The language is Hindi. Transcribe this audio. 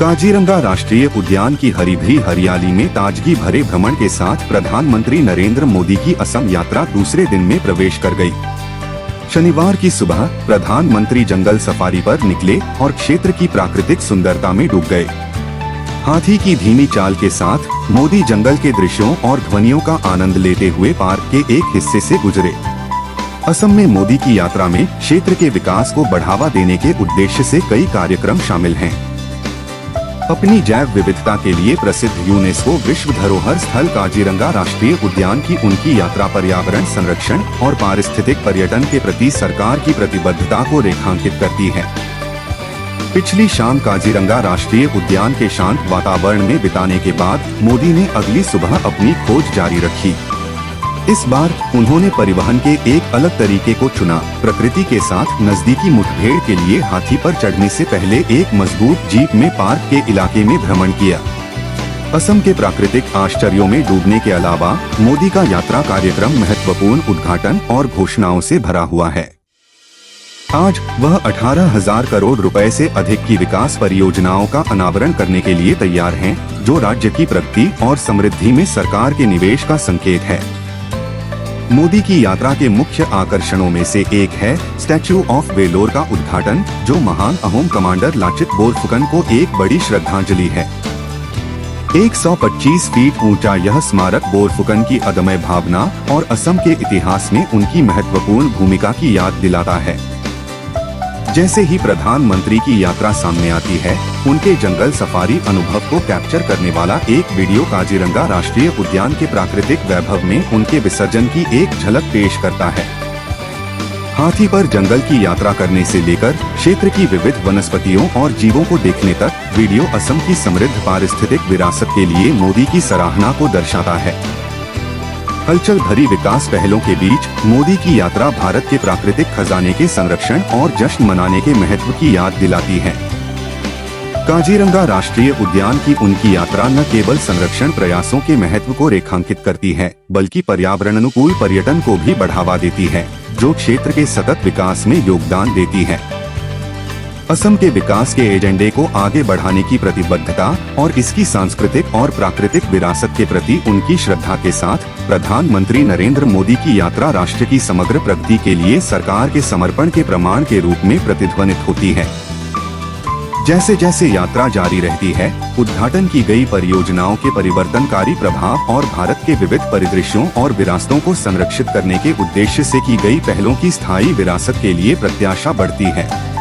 काजीरंगा राष्ट्रीय उद्यान की हरी भरी हरियाली में ताजगी भरे भ्रमण के साथ प्रधानमंत्री नरेंद्र मोदी की असम यात्रा दूसरे दिन में प्रवेश कर गई। शनिवार की सुबह प्रधानमंत्री जंगल सफारी पर निकले और क्षेत्र की प्राकृतिक सुंदरता में डूब गए। हाथी की धीमी चाल के साथ मोदी जंगल के दृश्यों और ध्वनियों का आनंद लेते हुए पार्क के एक हिस्से से गुजरे। असम में मोदी की यात्रा में क्षेत्र के विकास को बढ़ावा देने के उद्देश्य से कई कार्यक्रम शामिल हैं। अपनी जैव विविधता के लिए प्रसिद्ध यूनेस्को विश्व धरोहर स्थल काजीरंगा राष्ट्रीय उद्यान की उनकी यात्रा पर्यावरण संरक्षण और पारिस्थितिक पर्यटन के प्रति सरकार की प्रतिबद्धता को रेखांकित करती है। पिछली शाम काजीरंगा राष्ट्रीय उद्यान के शांत वातावरण में बिताने के बाद मोदी ने अगली सुबह अपनी खोज जारी रखी। इस बार उन्होंने परिवहन के एक अलग तरीके को चुना। प्रकृति के साथ नजदीकी मुठभेड़ के लिए हाथी पर चढ़ने से पहले एक मजबूत जीप में पार्क के इलाके में भ्रमण किया। असम के प्राकृतिक आश्चर्यों में डूबने के अलावा मोदी का यात्रा कार्यक्रम महत्वपूर्ण उद्घाटन और घोषणाओं से भरा हुआ है। आज वह 18,000 करोड़ रुपए से अधिक की विकास परियोजनाओं का अनावरण करने के लिए तैयार हैं, जो राज्य की प्रगति और समृद्धि में सरकार के निवेश का संकेत है। मोदी की यात्रा के मुख्य आकर्षणों में से एक है स्टैच्यू ऑफ वेलोर का उद्घाटन, जो महान अहोम कमांडर लाचित बोरफुकन को एक बड़ी श्रद्धांजलि है। 125 फीट ऊंचा यह स्मारक बोरफुकन की अदम्य भावना और असम के इतिहास में उनकी महत्वपूर्ण भूमिका की याद दिलाता है। जैसे ही प्रधानमंत्री की यात्रा सामने आती है, उनके जंगल सफारी अनुभव को कैप्चर करने वाला एक वीडियो काजीरंगा राष्ट्रीय उद्यान के प्राकृतिक वैभव में उनके विसर्जन की एक झलक पेश करता है। हाथी पर जंगल की यात्रा करने से लेकर क्षेत्र की विविध वनस्पतियों और जीवों को देखने तक, वीडियो असम की समृद्ध पारिस्थितिक विरासत के लिए मोदी की सराहना को दर्शाता है। हलचल भरी विकास पहलों के बीच मोदी की यात्रा भारत के प्राकृतिक खजाने के संरक्षण और जश्न मनाने के महत्व की याद दिलाती है। काजीरंगा राष्ट्रीय उद्यान की उनकी यात्रा न केवल संरक्षण प्रयासों के महत्व को रेखांकित करती है, बल्कि पर्यावरण अनुकूल पर्यटन को भी बढ़ावा देती है, जो क्षेत्र के सतत विकास में योगदान देती है। असम के विकास के एजेंडे को आगे बढ़ाने की प्रतिबद्धता और इसकी सांस्कृतिक और प्राकृतिक विरासत के प्रति उनकी श्रद्धा के साथ प्रधानमंत्री नरेंद्र मोदी की यात्रा राष्ट्र की समग्र प्रगति के लिए सरकार के समर्पण के प्रमाण के रूप में प्रतिध्वनित होती है। जैसे जैसे यात्रा जारी रहती है, उद्घाटन की गई परियोजनाओं के परिवर्तनकारी प्रभाव और भारत के विविध परिदृश्यों और विरासतों को संरक्षित करने के उद्देश्य से की गई पहलों की स्थायी विरासत के लिए प्रत्याशा बढ़ती है।